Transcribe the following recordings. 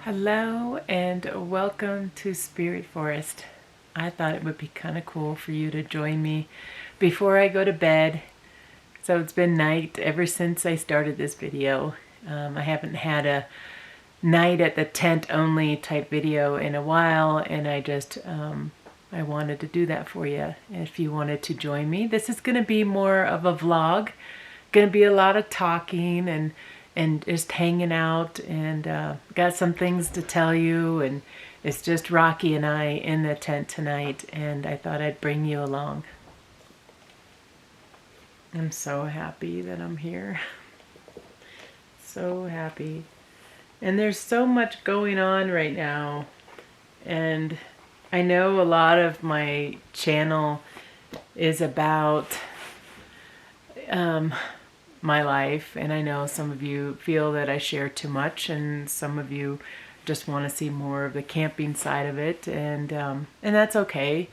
Hello and welcome to Spirit Forest. I thought it would be kind of cool for you to join me before I go to bed. So it's been night ever since I started this video. I haven't had a night at the tent only type video in a while, and I wanted to do that for you. If you wanted to join me, this is going to be more of a vlog. Going to be a lot of talking and just hanging out, and got some things to tell you, and it's just Rocky and I in the tent tonight, and I thought I'd bring you along. I'm so happy that I'm here. So happy. And there's so much going on right now, and I know a lot of my channel is about my life, and I know some of you feel that I share too much, and some of you just want to see more of the camping side of it, and that's okay.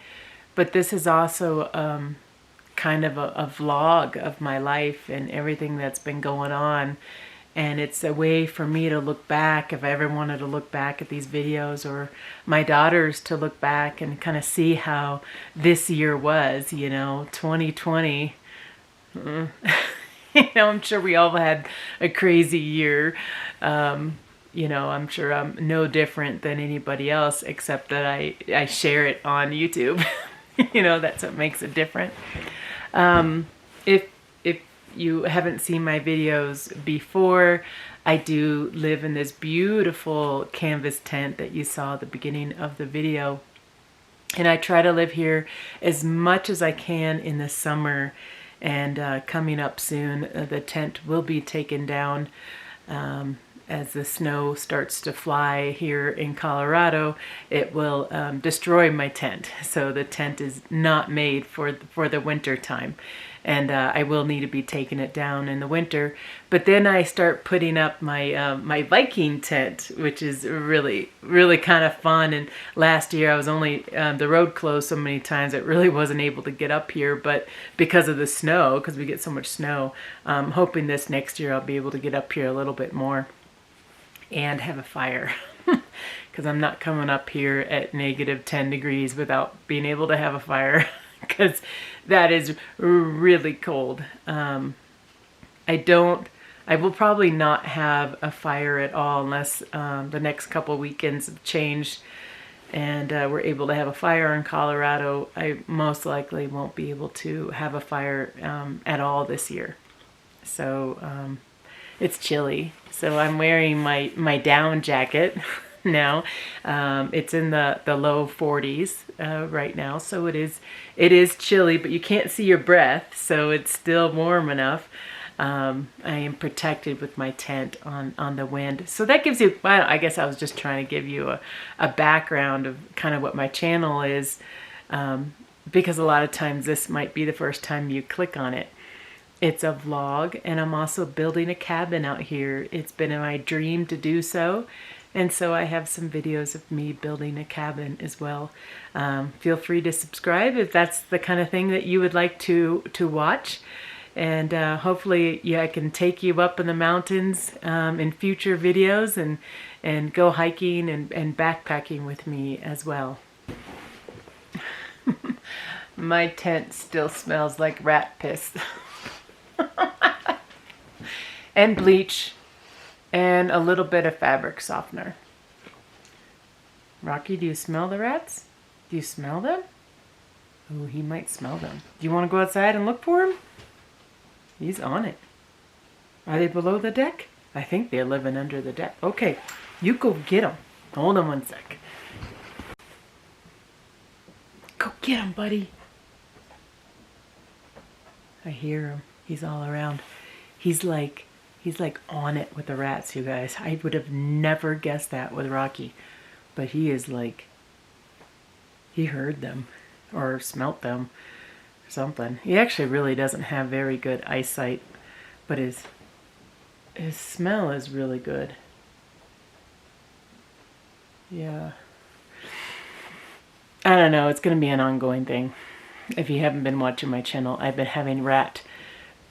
But this is also kind of a vlog of my life and everything that's been going on, and it's a way for me to look back, if I ever wanted to look back at these videos, or my daughters to look back and kind of see how this year was, 2020. I'm sure we all had a crazy year. I'm sure I'm no different than anybody else, except that I share it on YouTube. That's what makes it different. If you haven't seen my videos before, I do live in this beautiful canvas tent that you saw at the beginning of the video. And I try to live here as much as I can in the summer. And coming up soon, the tent will be taken down as the snow starts to fly here in Colorado. It will destroy my tent. So the tent is not made for the winter time. And I will need to be taking it down in the winter. But then I start putting up my my Viking tent, which is really, really kind of fun. And last year I was only, the road closed so many times, it really wasn't able to get up here. But because of the snow, because we get so much snow, I'm hoping this next year I'll be able to get up here a little bit more and have a fire. Because I'm not coming up here at -10 degrees without being able to have a fire. Because that is really cold. I will probably not have a fire at all unless the next couple weekends have changed and we're able to have a fire in Colorado. I most likely won't be able to have a fire at all this year. So it's chilly. So I'm wearing my down jacket now. It's in the low 40s right now, so it is chilly, but you can't see your breath, so it's still warm enough. I am protected with my tent on the wind, so that gives you, I guess I was just trying to give you a background of kind of what my channel is, because a lot of times this might be the first time you click on it. It's a vlog, and I'm also building a cabin out here. It's been my dream to do so. And so I have some videos of me building a cabin as well. Feel free to subscribe if that's the kind of thing that you would like to watch. And hopefully I can take you up in the mountains in future videos and go hiking and backpacking with me as well. My tent still smells like rat piss. And bleach. And a little bit of fabric softener. Rocky, do you smell the rats? Do you smell them? Oh, he might smell them. Do you want to go outside and look for him? He's on it. Are they below the deck? I think they're living under the deck. Okay, you go get them. Hold on one sec. Go get him, buddy. I hear him. He's all around. He's like on it with the rats, you guys. I would have never guessed that with Rocky. But he is like, he heard them or smelt them or something. He actually really doesn't have very good eyesight, but his smell is really good. Yeah. I don't know, it's going to be an ongoing thing. If you haven't been watching my channel, I've been having rat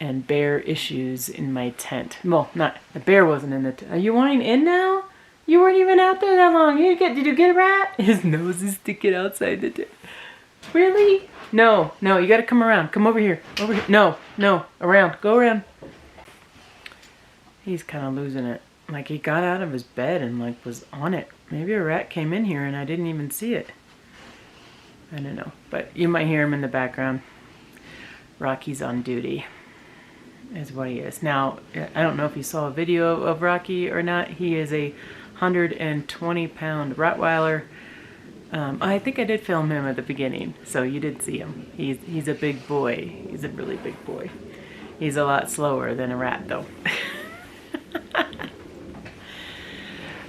and bear issues in my tent. Well, not, the bear wasn't in the tent. Are you wanting in now? You weren't even out there that long. Did you get a rat? His nose is sticking outside the tent. Really? No, you gotta come around. Come over here. Over here. No, around. Go around. He's kind of losing it. Like, he got out of his bed and, like, was on it. Maybe a rat came in here and I didn't even see it. I don't know. But you might hear him in the background. Rocky's on duty, is what he is. Now, I don't know if you saw a video of Rocky or not. He is a 120-pound Rottweiler. I think I did film him at the beginning, so you did see him. He's a big boy. He's a really big boy. He's a lot slower than a rat, though.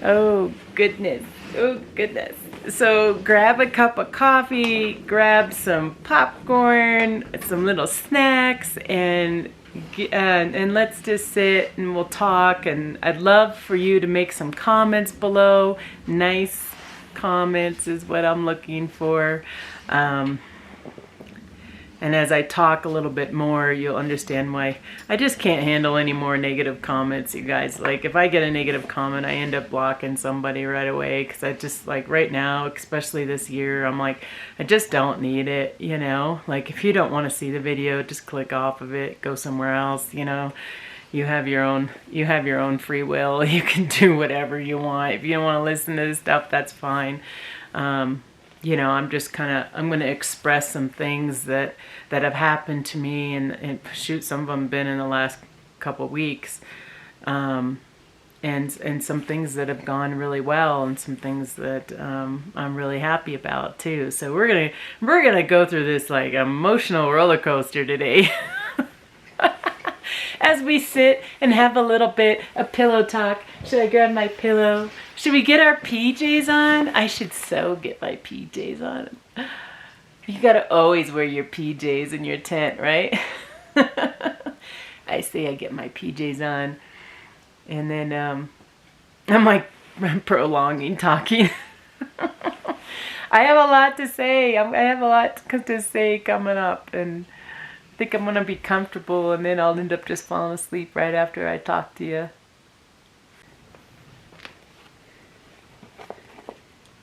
Oh, goodness. Oh, goodness. So grab a cup of coffee, grab some popcorn, some little snacks, and let's just sit and we'll talk. And I'd love for you to make some comments below. Nice comments is what I'm looking for. And as I talk a little bit more, you'll understand why I just can't handle any more negative comments, you guys. Like, if I get a negative comment, I end up blocking somebody right away, because I just, like, right now, especially this year, I'm like, I just don't need it, you know? Like, if you don't want to see the video, just click off of it, go somewhere else, you know? You have your own free will. You can do whatever you want. If you don't want to listen to this stuff, that's fine. You know, I'm going to express some things that have happened to me, and shoot, some of them been in the last couple of weeks, and some things that have gone really well, and some things that I'm really happy about too. So we're gonna go through this, like, emotional roller coaster today. As we sit and have a little bit of pillow talk. Should I grab my pillow? Should we get our PJs on? I should so get my PJs on. You gotta always wear your PJs in your tent, right? I say I get my PJs on. And then I'm like prolonging talking. I have a lot to say. I have a lot to say coming up, and I think I'm gonna be comfortable, and then I'll end up just falling asleep right after I talk to you.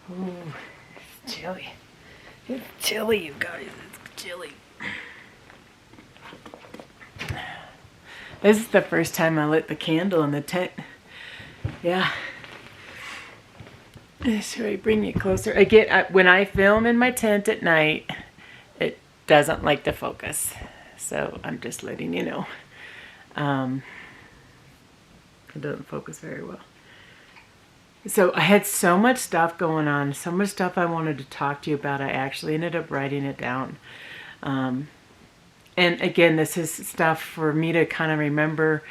Ooh, it's chilly. It's chilly, you guys. It's chilly. This is the first time I lit the candle in the tent. Yeah. Should I bring you closer? When I film in my tent at night, it doesn't like to focus. So I'm just letting you know. It doesn't focus very well. So I had so much stuff going on, so much stuff I wanted to talk to you about. I actually ended up writing it down. And again, this is stuff for me to kind of remember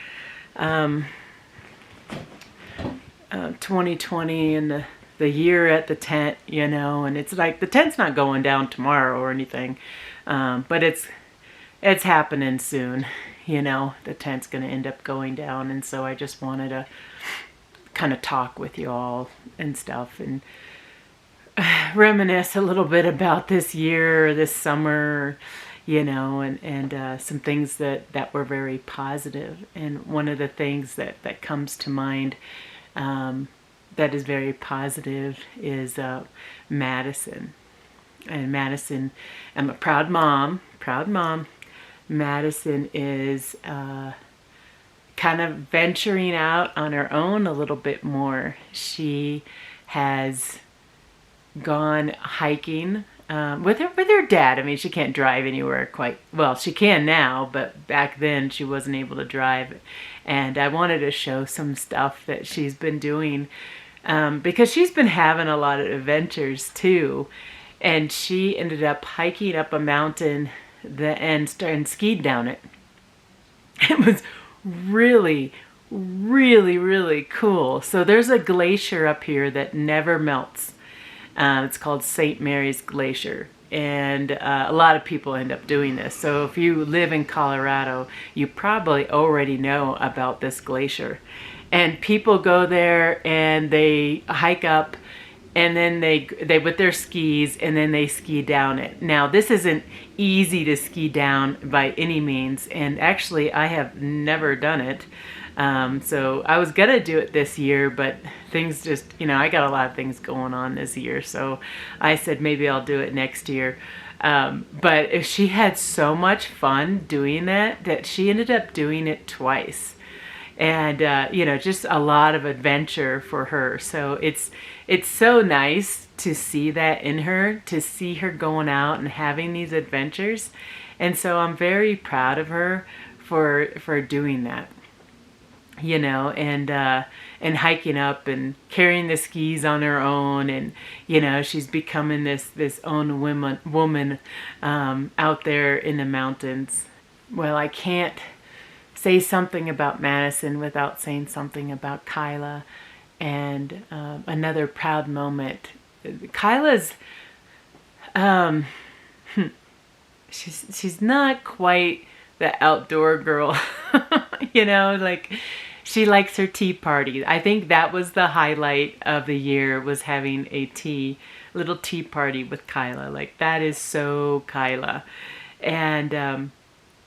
2020 and the year at the tent, you know. And it's like, the tent's not going down tomorrow or anything, but it's happening soon, you know. The tent's going to end up going down, and so I just wanted to kind of talk with you all and stuff, and reminisce a little bit about this year, this summer, you know, and some things that were very positive. And one of the things that comes to mind that is very positive is Madison. And Madison, I'm a proud mom. Madison is kind of venturing out on her own a little bit more. She has gone hiking with her dad. I mean, she can't drive anywhere quite well. She can now, but back then she wasn't able to drive. And I wanted to show some stuff that she's been doing, because she's been having a lot of adventures too. And she ended up hiking up a mountain and skied down it. It was really, really, really cool. So there's a glacier up here that never melts. It's called St. Mary's Glacier. And a lot of people end up doing this. So if you live in Colorado, you probably already know about this glacier. And people go there and they hike up, and then they with their skis, and then they ski down it. Now, this isn't easy to ski down by any means, and actually I have never done it. So I was gonna do it this year, but things just, I got a lot of things going on this year. So I said maybe I'll do it next year. But if she had so much fun doing that she ended up doing it twice. And, just a lot of adventure for her. So it's so nice to see that in her, to see her going out and having these adventures. And so I'm very proud of her for doing that. And hiking up and carrying the skis on her own, and she's becoming this own woman out there in the mountains. Well, I can't say something about Madison without saying something about Kyla, and another proud moment. Kyla's she's not quite the outdoor girl. Like she likes her tea party. I think that was the highlight of the year, was having a little tea party with Kyla. Like, that is so Kyla. And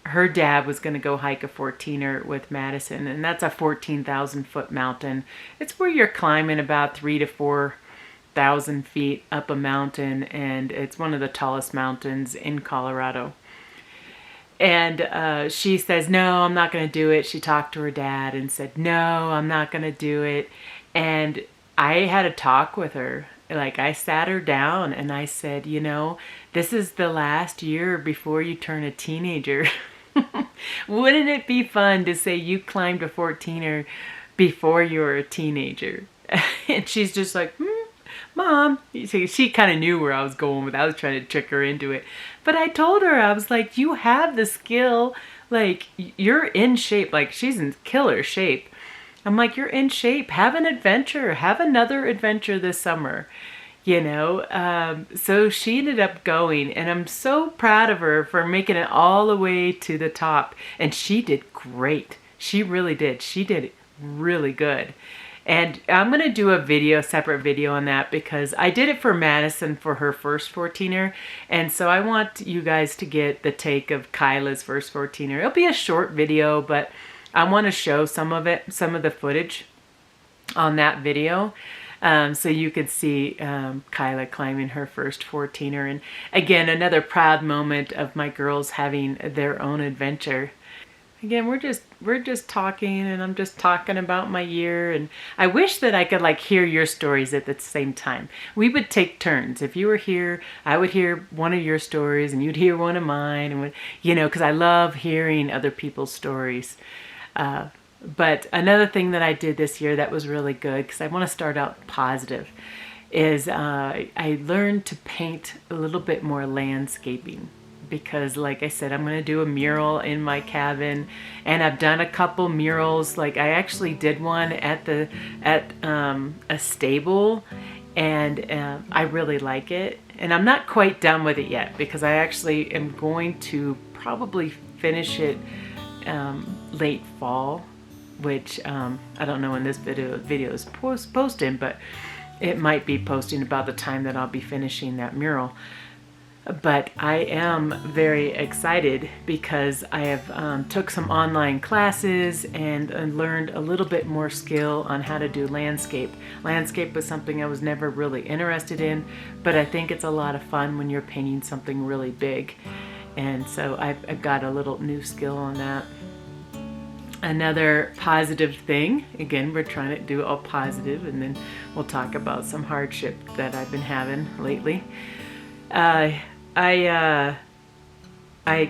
her dad was going to go hike a 14er with Madison, and that's a 14,000 foot mountain. It's where you're climbing about 3,000 to 4,000 feet up a mountain, and it's one of the tallest mountains in Colorado. And she says, no, I'm not going to do it. She talked to her dad and said, no, I'm not going to do it. And I had a talk with her. Like, I sat her down and I said, this is the last year before you turn a teenager. Wouldn't it be fun to say you climbed a 14er before you were a teenager? And she's just like, Mom. She kind of knew where I was going with. I was trying to trick her into it. But I told her, I was like, you have the skill. Like, you're in shape. Like, she's in killer shape. I'm like, you're in shape. Have an adventure. Have another adventure this summer. So she ended up going, and I'm so proud of her for making it all the way to the top. And she did great. She really did. She did really good. And I'm going to do a separate video on that, because I did it for Madison for her first 14er. And so I want you guys to get the take of Kyla's first 14er. It'll be a short video, but I want to show some of the footage on that video. So you could see Kyla climbing her first 14er. And again, another proud moment of my girls having their own adventure. Again, we're just talking, and I'm just talking about my year, and I wish that I could hear your stories at the same time. We would take turns. If you were here, I would hear one of your stories and you'd hear one of mine, and because I love hearing other people's stories. But another thing that I did this year that was really good, because I want to start out positive, is I learned to paint a little bit more landscaping. Because like I said, I'm going to do a mural in my cabin, and I've done a couple murals. Like, I actually did one at a stable, and I really like it. And I'm not quite done with it yet, because I actually am going to probably finish it late fall, which I don't know when this video is posted, but it might be posting about the time that I'll be finishing that mural. But I am very excited, because I have took some online classes and learned a little bit more skill on how to do landscape. Landscape was something I was never really interested in, but I think it's a lot of fun when you're painting something really big. And so I've got a little new skill on that. Another positive thing, again, we're trying to do all positive, and then we'll talk about some hardship that I've been having lately. I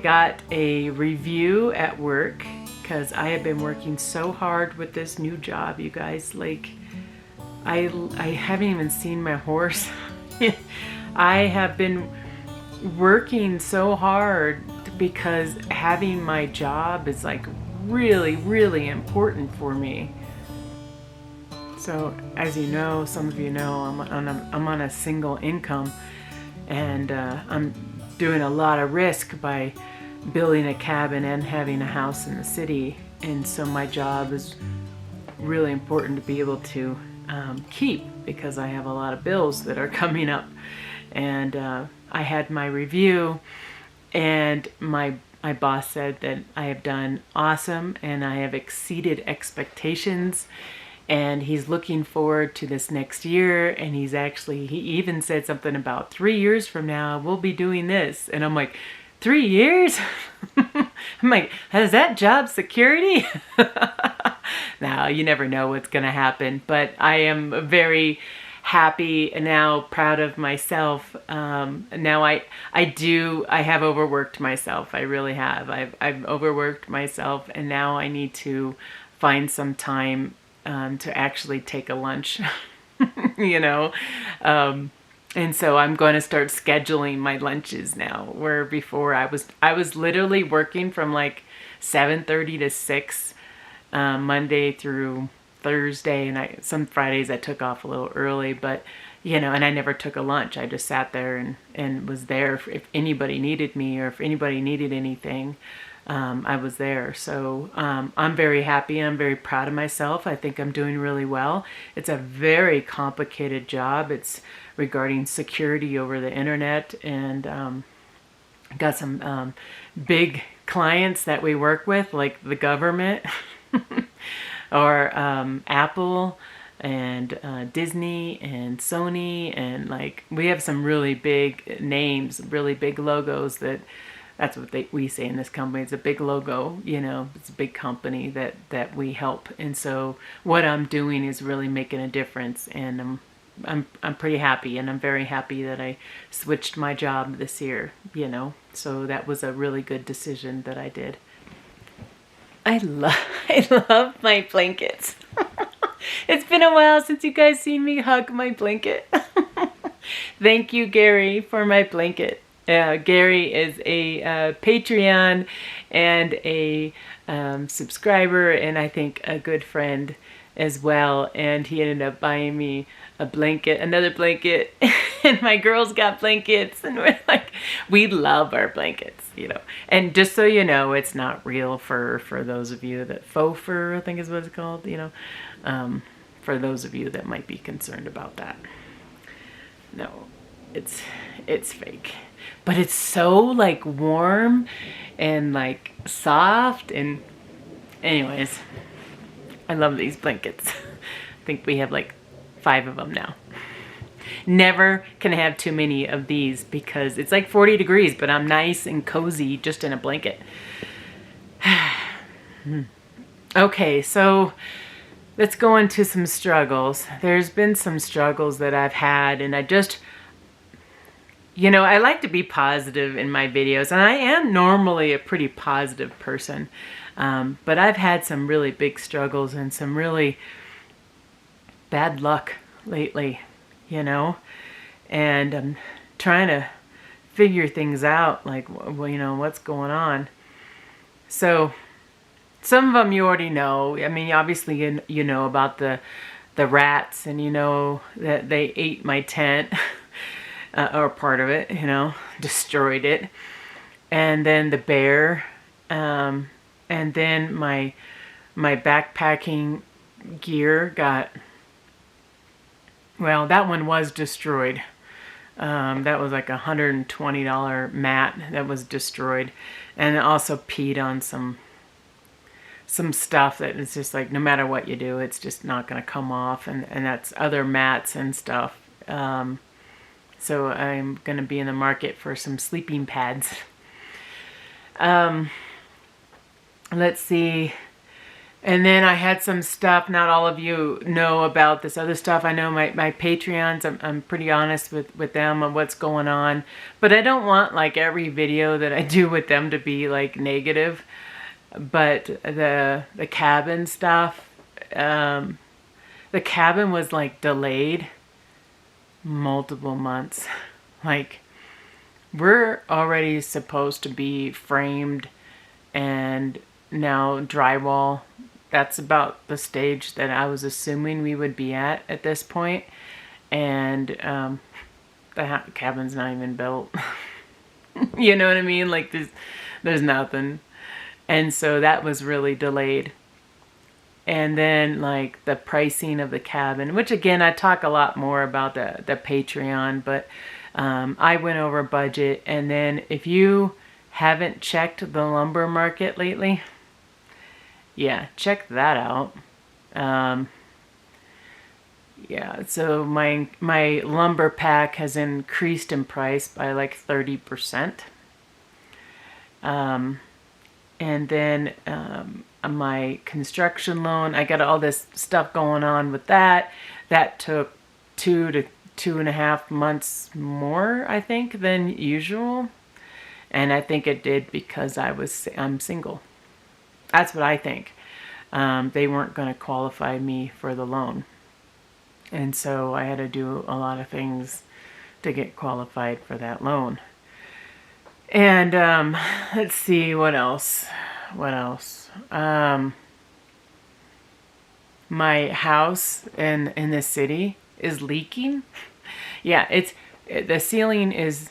got a review at work, because I have been working so hard with this new job, you guys. Like, I haven't even seen my horse. I have been working so hard, because having my job is really, really important for me. So as you know, some of you know, I'm on a single income. And I'm doing a lot of risk by building a cabin and having a house in the city. And so my job is really important to be able to keep, because I have a lot of bills that are coming up. And I had my review, and my my boss said that I have done awesome and I have exceeded expectations, and he's looking forward to this next year. And he even said something about 3 years from now we'll be doing this, and I'm like, 3 years? I'm like, is that job security? Now, you never know what's going to happen, but I am very happy and now proud of myself. Now I have overworked myself. I really have. I've overworked myself, and now I need to find some time to actually take a lunch, you know. And so I'm going to start scheduling my lunches now, where before I was literally working from like 7:30 to 6, Monday through Thursday, and some Fridays I took off a little early, but you know, and I never took a lunch. I just sat there and was there if anybody needed me, or if anybody needed anything. I was there. So I'm very happy and I'm very proud of myself. I think I'm doing really well. It's a very complicated job. It's regarding security over the internet, and got some big clients that we work with, like the government or Apple and Disney and Sony, and like we have some really big names, really big logos. That's what we say in this company. It's a big logo, you know, it's a big company that we help. And so what I'm doing is really making a difference, and I'm pretty happy, and I'm very happy that I switched my job this year, you know. So that was a really good decision that I did. I love my blankets. It's been a while since you guys seen me hug my blanket. Thank you, Gary, for my blanket. Gary is a Patreon and a subscriber, and I think a good friend as well. And he ended up buying me a blanket, another blanket, and my girls got blankets, and we're like, we love our blankets, you know. And just so you know, it's not real fur, for those of you that, faux fur, I think is what it's called, you know, for those of you that might be concerned about that. No, it's fake. But it's so like warm and like soft, and anyways, I love these blankets. I think we have like 5 of them now. Never can have too many of these because it's like 40 degrees, but I'm nice and cozy just in a blanket. Okay, so let's go into some struggles. There's been some struggles that I've had, and you know, I like to be positive in my videos, and I am normally a pretty positive person, but I've had some really big struggles and some really bad luck lately, you know, and I'm trying to figure things out, like, well, you know, what's going on. So some of them you already know. I mean, obviously you know about the rats, and you know that they ate my tent. Or part of it, you know, destroyed it. And then the bear, and then my backpacking gear got, well, that one was destroyed. That was like $120 mat that was destroyed, and it also peed on some stuff that is just like, no matter what you do, it's just not going to come off, and that's other mats and stuff. So I'm going to be in the market for some sleeping pads. Let's see. And then I had some stuff. Not all of you know about this other stuff. I know my Patreons, I'm pretty honest with them on what's going on. But I don't want like every video that I do with them to be like negative. But the cabin stuff, the cabin was like delayed multiple months. Like, we're already supposed to be framed and now drywall. That's about the stage that I was assuming we would be at this point. And the cabin's not even built. You know what I mean? Like, there's nothing. And so that was really delayed. And then like the pricing of the cabin, which again, I talk a lot more about the Patreon, but I went over budget. And then if you haven't checked the lumber market lately, yeah, check that out. Yeah, so my lumber pack has increased in price by like 30%. And then my construction loan, I got all this stuff going on with that. That took 2 to 2.5 months more, I think, than usual. And I think it did because I'm single. That's what I think. They weren't going to qualify me for the loan. And so I had to do a lot of things to get qualified for that loan. And let's see, what else? My house in the city is leaking. Yeah, the ceiling is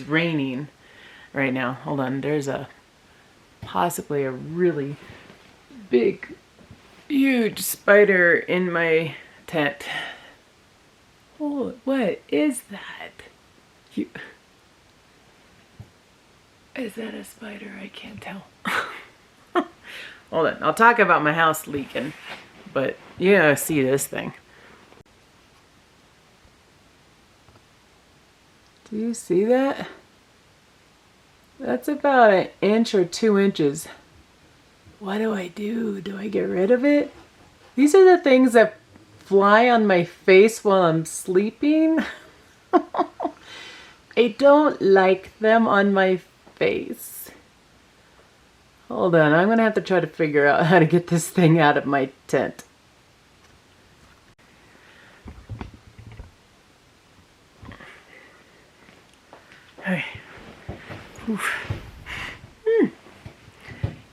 raining right now. Hold on, there's possibly a really big, huge spider in my tent. Oh, what is that? Is that a spider? I can't tell. Hold on, I'll talk about my house leaking, but you gotta see this thing. Do you see that? That's about 1 inch or 2 inches. What do I do? Do I get rid of it? These are the things that fly on my face while I'm sleeping. I don't like them on my face. Hold on, I'm gonna have to try to figure out how to get this thing out of my tent. Okay.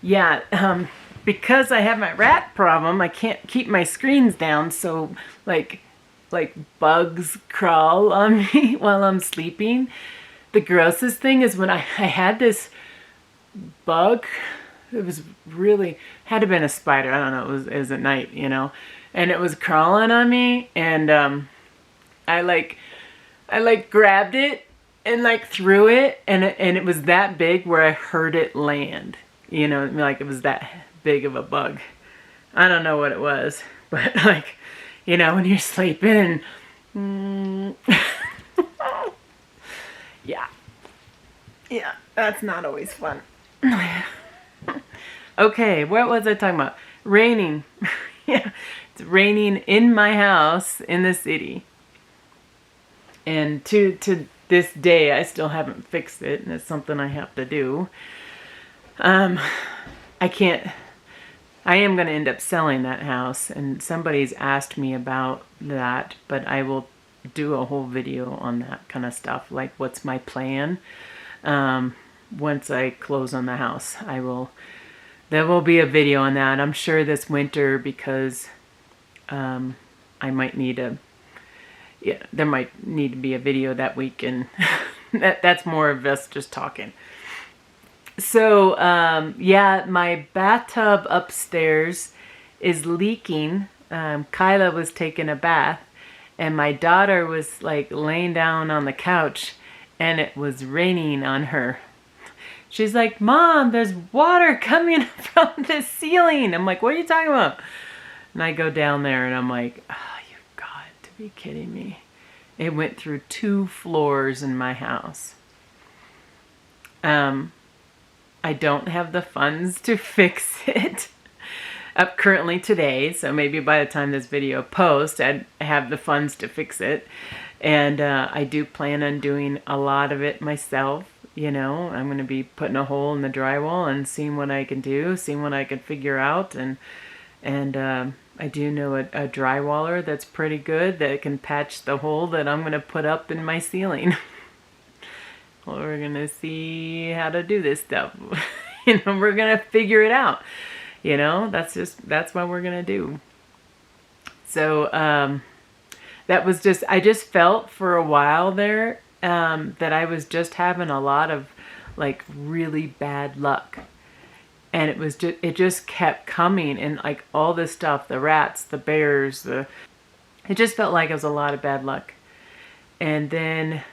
Yeah, because I have my rat problem, I can't keep my screens down, so like bugs crawl on me while I'm sleeping. The grossest thing is when I had this bug. It was really, had to have been a spider. I don't know, it was at night, you know, and it was crawling on me, and I grabbed it and like threw it, and it was that big where I heard it land, you know, like it was that big of a bug. I don't know what it was, but like, you know, when you're sleeping and yeah, that's not always fun. Okay, what was I talking about? Raining. Yeah, it's raining in my house in the city. And to this day, I still haven't fixed it, and it's something I have to do. I am going to end up selling that house, and somebody's asked me about that, but I will do a whole video on that kind of stuff, like what's my plan. Once I close on the house, there will be a video on that. I'm sure this winter, because I might need there might need to be a video that week, and that's more of us just talking. So, yeah, my bathtub upstairs is leaking. Kyla was taking a bath, and my daughter was like laying down on the couch, and it was raining on her. She's like, "Mom, there's water coming from the ceiling." I'm like, "What are you talking about?" And I go down there, and I'm like, "Oh, you've got to be kidding me." It went through 2 floors in my house. I don't have the funds to fix it up currently today, so maybe by the time this video posts, I'd have the funds to fix it. And I do plan on doing a lot of it myself. You know, I'm going to be putting a hole in the drywall and seeing what I can do, seeing what I can figure out. And I do know a drywaller that's pretty good that can patch the hole that I'm going to put up in my ceiling. Well, we're going to see how to do this stuff. You know, we're going to figure it out. You know, that's what we're going to do. So, that was I just felt for a while there that I was just having a lot of like really bad luck. And it just kept coming, and like all this stuff, the rats, the bears, it just felt like it was a lot of bad luck. And then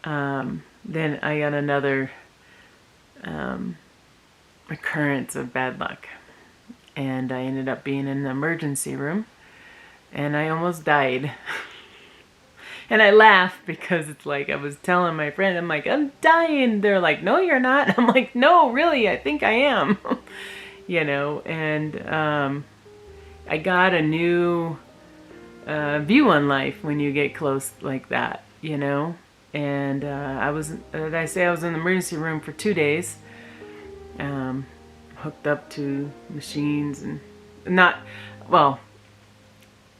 then I got another occurrence of bad luck. And I ended up being in the emergency room. And I almost died. And I laugh because it's like I was telling my friend, I'm like, I'm dying. They're like, no, you're not. I'm like, no, really, I think I am. You know, and I got a new view on life when you get close like that, you know. And I was in the emergency room for 2 days, hooked up to machines and not, well,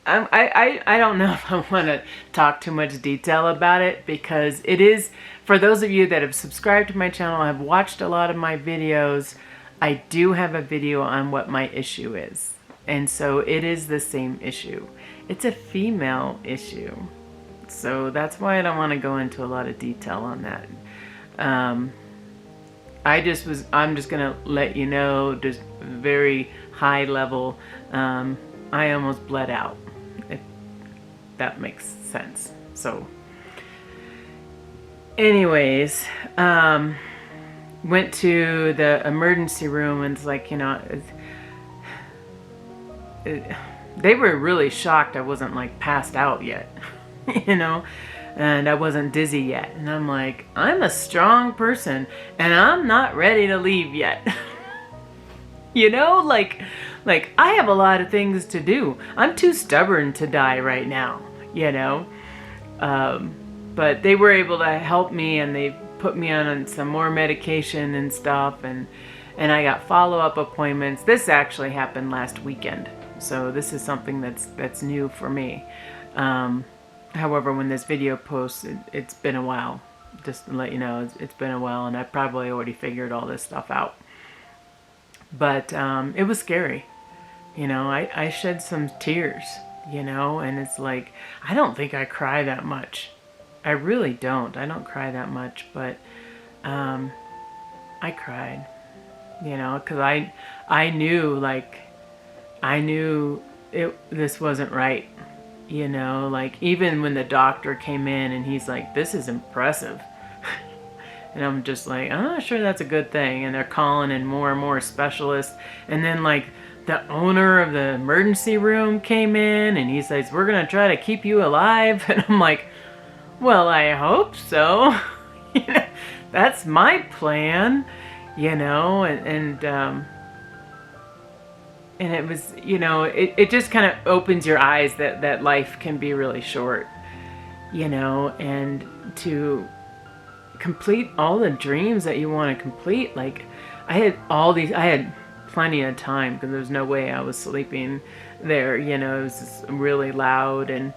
I don't know if I want to talk too much detail about it, because it is, for those of you that have subscribed to my channel, have watched a lot of my videos, I do have a video on what my issue is. And so it is the same issue. It's a female issue. So that's why I don't want to go into a lot of detail on that. I'm just going to let you know, just very high level, I almost bled out. If that makes sense. So anyways, went to the emergency room, and it's like, you know, they were really shocked I wasn't like passed out yet, you know, and I wasn't dizzy yet. And I'm like, I'm a strong person and I'm not ready to leave yet. You know, like I have a lot of things to do. I'm too stubborn to die right now, you know. But they were able to help me, and they put me on some more medication and stuff, and I got follow-up appointments. This actually happened last weekend, so this is something that's new for me. However, when this video posts, it's been a while. Just to let you know, it's been a while, and I probably already figured all this stuff out. But it was scary. You know, I shed some tears, you know, and it's like, I don't think I cry that much. I really don't. I don't cry that much, but I cried, you know, because I knew this wasn't right, you know, like even when the doctor came in and he's like, this is impressive. And I'm just like, I'm not sure that's a good thing. And they're calling in more and more specialists. And then like the owner of the emergency room came in and he says, we're going to try to keep you alive. And I'm like, well, I hope so. You know, that's my plan, you know, and it was, you know, it just kind of opens your eyes that life can be really short, you know, and to complete all the dreams that you want to complete. Like I had plenty of time because there's no way I was sleeping there, you know. It was just really loud, and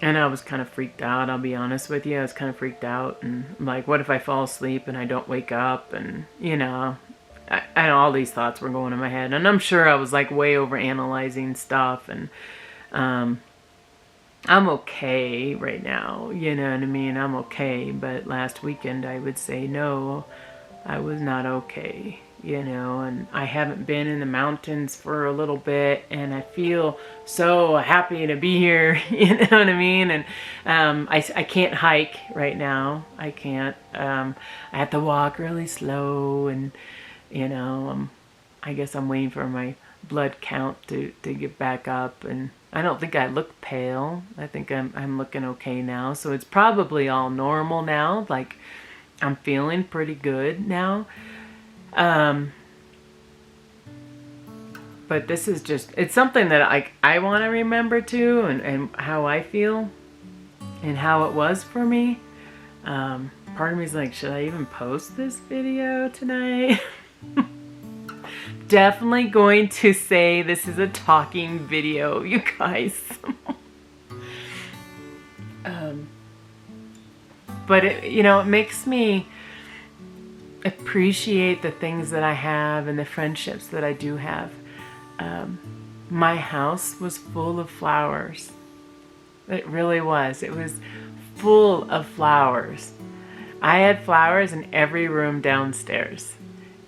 I was kind of freaked out, I'll be honest with you. I was kind of freaked out, and like, what if I fall asleep and I don't wake up? And you know, I all these thoughts were going in my head, and I'm sure I was like way over analyzing stuff. And I'm okay right now, you know what I mean? I'm okay, but last weekend I would say no, I was not okay, you know, and I haven't been in the mountains for a little bit, and I feel so happy to be here, you know what I mean? And I can't hike right now. I can't. I have to walk really slow, and, you know, I guess I'm waiting for my blood count to get back up, and I don't think I look pale. I think I'm looking okay now. So it's probably all normal now. Like I'm feeling pretty good now. But this is just, it's something that I want to remember too, and how I feel and how it was for me. Part of me is like, should I even post this video tonight? Definitely going to say this is a talking video, you guys. But it, you know, it makes me appreciate the things that I have and the friendships that I do have. My house was full of flowers. It really was. It was full of flowers. I had flowers in every room downstairs.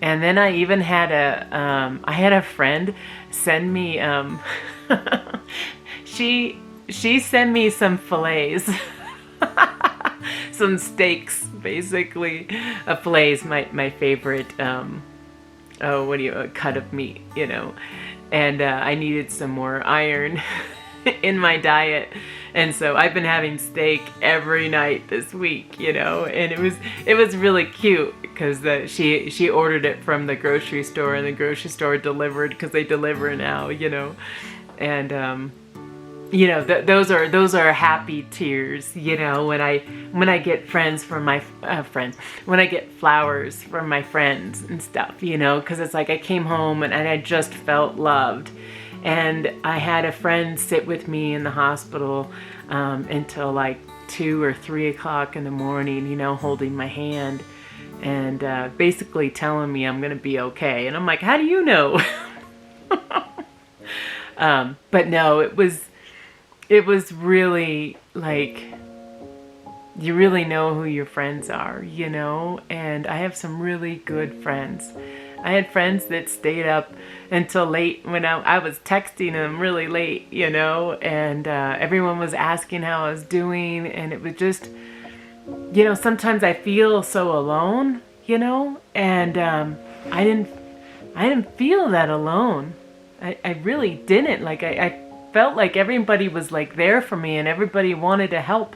And then I even had a friend send me, she sent me some fillets. some steaks, basically. A fillet is my favorite, a cut of meat, you know. And I needed some more iron in my diet. And so I've been having steak every night this week, you know, and it was really cute because she ordered it from the grocery store, and the grocery store delivered, because they deliver now, you know. And you know, those are happy tears, you know, when I get friends from my friends, when I get flowers from my friends and stuff, you know, because it's like I came home and I just felt loved. And I had a friend sit with me in the hospital until like 2 or 3 o'clock in the morning, you know, holding my hand and basically telling me I'm gonna be okay. And I'm like, how do you know? But no, it was really like, you really know who your friends are, you know. And I have some really good friends. I had friends that stayed up until late when I was texting them really late, you know, and everyone was asking how I was doing. And it was just, you know, sometimes I feel so alone, you know, and I didn't feel that alone. I really didn't. Like I felt like everybody was like there for me and everybody wanted to help,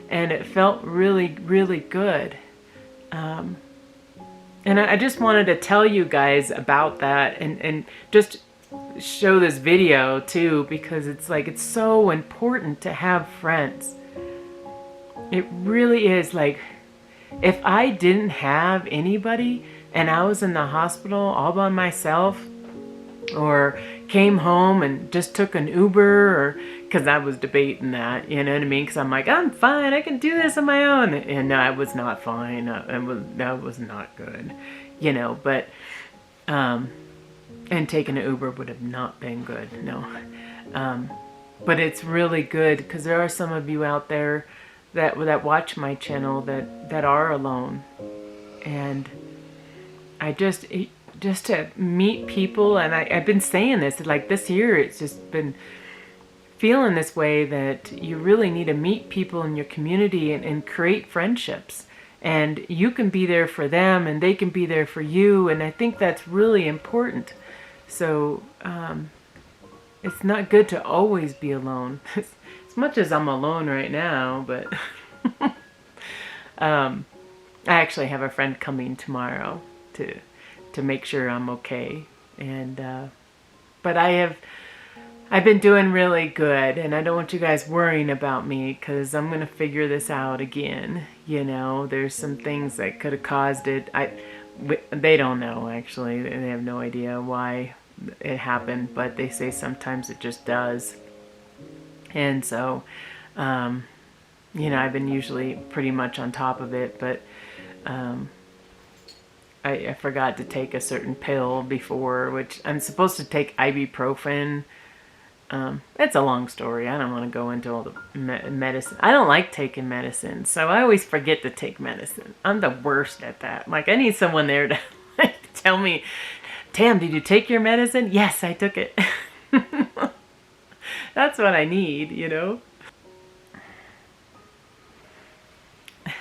and it felt really, really good. And I just wanted to tell you guys about that and just show this video too, because it's like, it's so important to have friends. It really is. Like, if I didn't have anybody and I was in the hospital all by myself, or came home and just took an Uber, or because I was debating that, you know what I mean? Because I'm like, I'm fine, I can do this on my own. And no, I was not fine. That was not good, you know. But and taking an Uber would have not been good, no. But it's really good because there are some of you out there that watch my channel that are alone, and I just to meet people. And I've been saying this, like this year, it's just been feeling this way, that you really need to meet people in your community and create friendships. And you can be there for them and they can be there for you. And I think that's really important. So it's not good to always be alone. As much as I'm alone right now, but I actually have a friend coming tomorrow to make sure I'm okay. And but I've been doing really good, and I don't want you guys worrying about me, because I'm gonna figure this out again. You know, there's some things that could have caused it. They don't know, actually. They have no idea why it happened, but they say sometimes it just does. And so you know, I've been usually pretty much on top of it, but I forgot to take a certain pill before, which I'm supposed to take ibuprofen. It's a long story. I don't want to go into all the medicine. I don't like taking medicine, so I always forget to take medicine. I'm the worst at that. Like, I need someone there to like, tell me, Tam, did you take your medicine? Yes, I took it. That's what I need, you know? I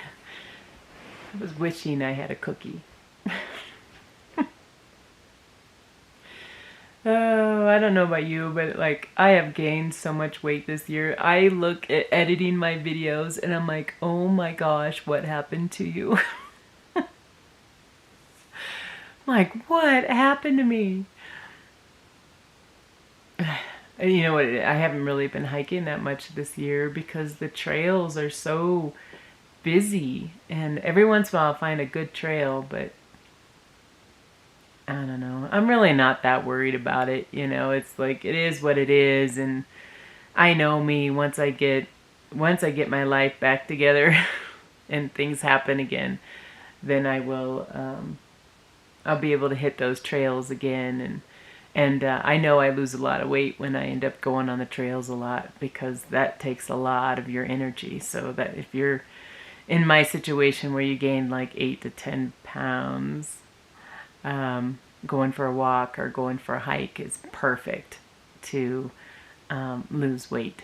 was wishing I had a cookie. Oh, I don't know about you, but like, I have gained so much weight this year. I look at editing my videos and I'm like, oh my gosh, what happened to you? Like, what happened to me? You know what? I haven't really been hiking that much this year because the trails are so busy, and every once in a while I'll find a good trail, but I don't know. I'm really not that worried about it. You know, it's like, it is what it is. And I know me, once I get my life back together and things happen again, then I will, I'll be able to hit those trails again. And I know I lose a lot of weight when I end up going on the trails a lot, because that takes a lot of your energy. So that if you're in my situation where you gain like 8 to 10 pounds, going for a walk or going for a hike is perfect to lose weight.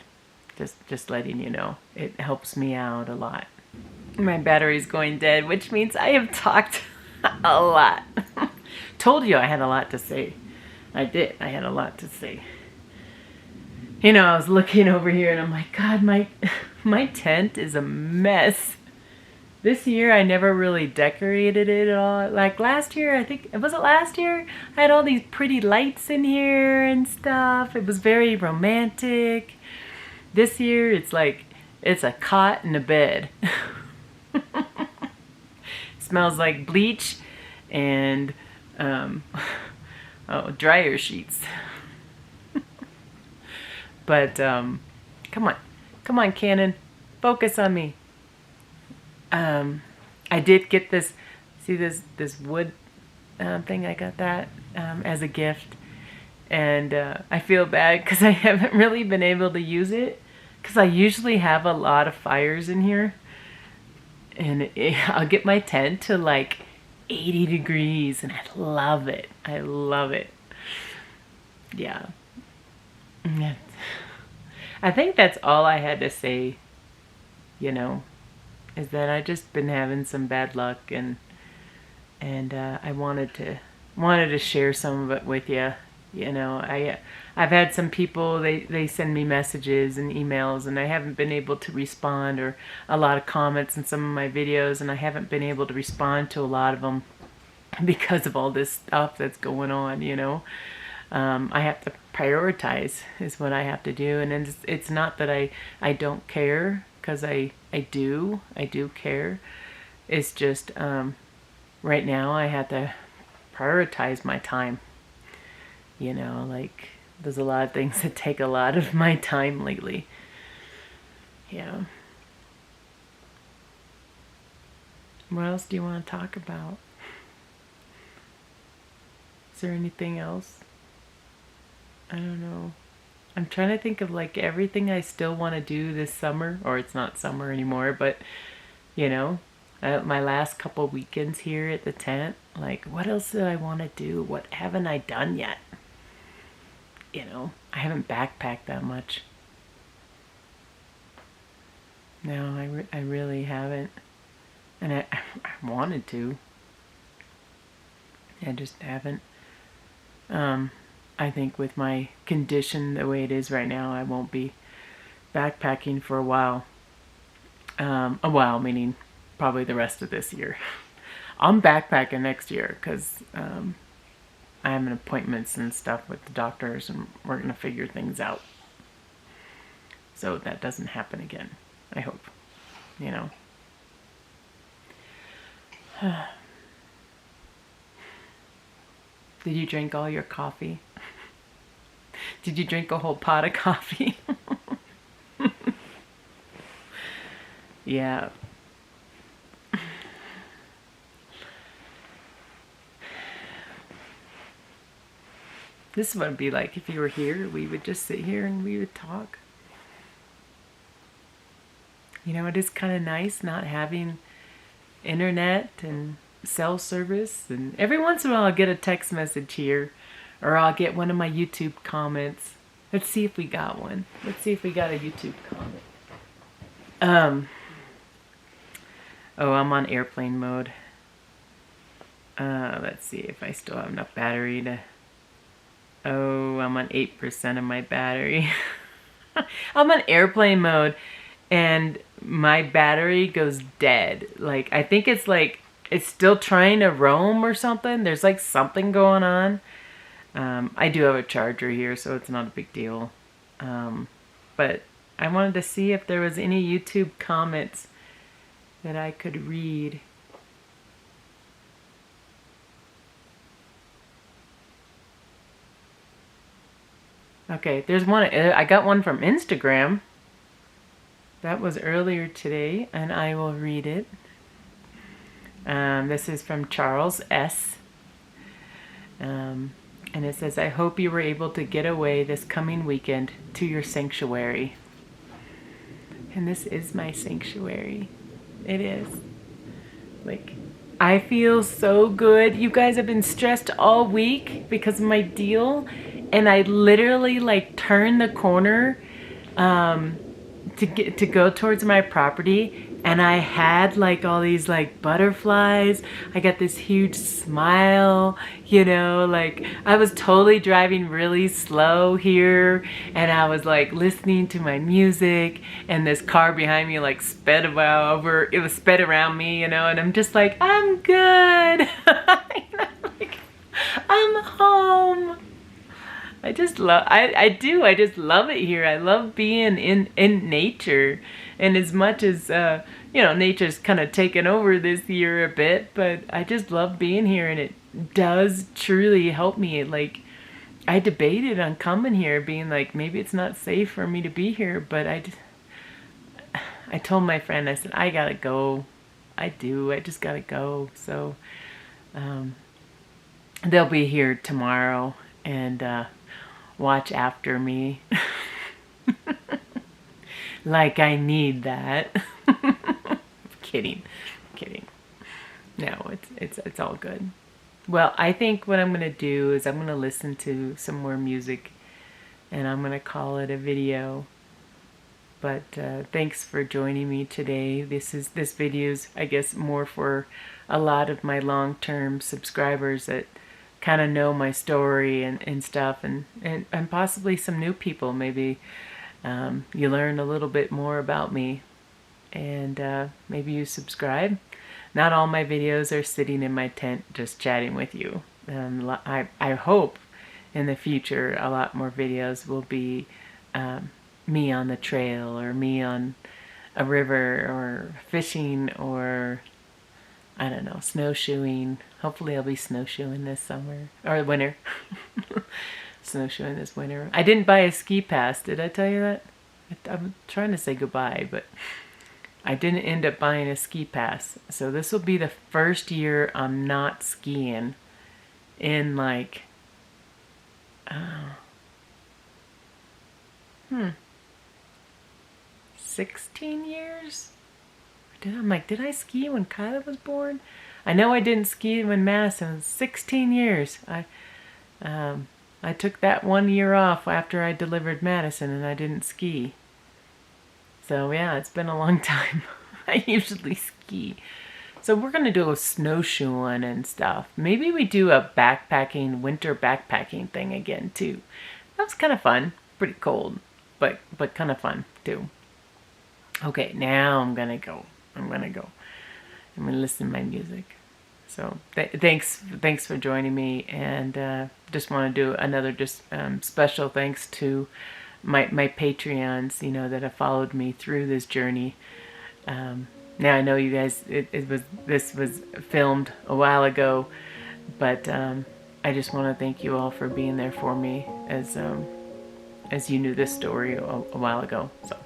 Just letting you know, it helps me out a lot. My battery's going dead, which means I have talked a lot. Told you I had a lot to say. I did. I had a lot to say. You know, I was looking over here and I'm like, God, my tent is a mess. This year I never really decorated it at all. Like last year, I think, was it last year? I had all these pretty lights in here and stuff. It was very romantic. This year it's like, it's a cot and a bed. Smells like bleach and dryer sheets. But come on, Canon, focus on me. I did get this. See this wood thing? I got that as a gift, and I feel bad because I haven't really been able to use it because I usually have a lot of fires in here, and I'll get my tent to like 80 degrees, and I love it. I love it. Yeah. I think that's all I had to say, you know, is that I just been having some bad luck, and I wanted to share some of it with you. You know, I've had some people, they send me messages and emails, and I haven't been able to respond, or a lot of comments in some of my videos, and I haven't been able to respond to a lot of them because of all this stuff that's going on, you know. I have to prioritize is what I have to do, and it's not that I don't care, because I do care. It's just right now I have to prioritize my time, you know, like there's a lot of things that take a lot of my time lately. Yeah. What else do you want to talk about? Is there anything else? I don't know. I'm trying to think of like everything I still want to do this summer, or it's not summer anymore, but you know, my last couple weekends here at the tent, like what else do I want to do? What haven't I done yet? You know, I haven't backpacked that much. No, I really haven't. And I wanted to. I just haven't. I think with my condition the way it is right now, I won't be backpacking for a while. A while meaning probably the rest of this year. I'm backpacking next year because I'm having appointments and stuff with the doctors, and we're going to figure things out. So that doesn't happen again, I hope. You know. Did you drink all your coffee? Did you drink a whole pot of coffee? Yeah. This is what it'd be like if you were here. We would just sit here and we would talk. You know, it is kind of nice not having internet and cell service, and every once in a while I'll get a text message here, or I'll get one of my YouTube comments. Let's see if we got one. Let's see if we got a YouTube comment. Oh, I'm on airplane mode. Let's see if I still have enough battery to... Oh, I'm on 8% of my battery. I'm on airplane mode, and my battery goes dead. Like, I think it's like, it's still trying to roam or something. There's like something going on. I do have a charger here, so it's not a big deal. But I wanted to see if there was any YouTube comments that I could read. Okay, there's one. I got one from Instagram. That was earlier today, and I will read it. This is from Charles S. And it says, I hope you were able to get away this coming weekend to your sanctuary. And this is my sanctuary. It is. Like, I feel so good. You guys have been stressed all week because of my deal. And I literally like turned the corner to go towards my property, and I had like all these like butterflies. I got this huge smile, you know, like I was totally driving really slow here, and I was like listening to my music, and this car behind me like sped over, it was sped around me, you know, and I'm just like, I'm good. Like, I'm home. I just love, I do, I just love it here. I love being in nature. And as much as, you know, nature's kind of taken over this year a bit, but I just love being here, and it does truly help me. Like, I debated on coming here, being like, maybe it's not safe for me to be here, but I told my friend, I said, I gotta go. I just gotta go. So, they'll be here tomorrow, and, watch after me. Like I need that. Kidding. No, it's all good. Well, I think what I'm gonna do is I'm gonna listen to some more music, and I'm gonna call it a video. But thanks for joining me today. This video's, I guess, more for a lot of my long-term subscribers that kind of know my story and stuff, and possibly some new people. Maybe you learn a little bit more about me, and maybe you subscribe. Not all my videos are sitting in my tent just chatting with you. I hope in the future a lot more videos will be me on the trail, or me on a river, or fishing, or I don't know, snowshoeing. Hopefully I'll be snowshoeing this summer, or winter. Snowshoeing this winter. I didn't buy a ski pass. Did I tell you that? I'm trying to say goodbye, but I didn't end up buying a ski pass. So this will be the first year I'm not skiing in like, 16 years? I'm like, did I ski when Kyla was born? I know I didn't ski when Madison was 16 years. I took that 1 year off after I delivered Madison, and I didn't ski. So yeah, it's been a long time. I usually ski. So we're going to do a snowshoeing and stuff. Maybe we do a winter backpacking thing again too. That was kind of fun. Pretty cold, but kind of fun too. Okay, now I'm going to go. I'm going to listen to my music. So thanks for joining me, and just want to do another special thanks to my Patreons, you know, that have followed me through this journey. Now I know you guys, this was filmed a while ago, but I just want to thank you all for being there for me as you knew this story a while ago. So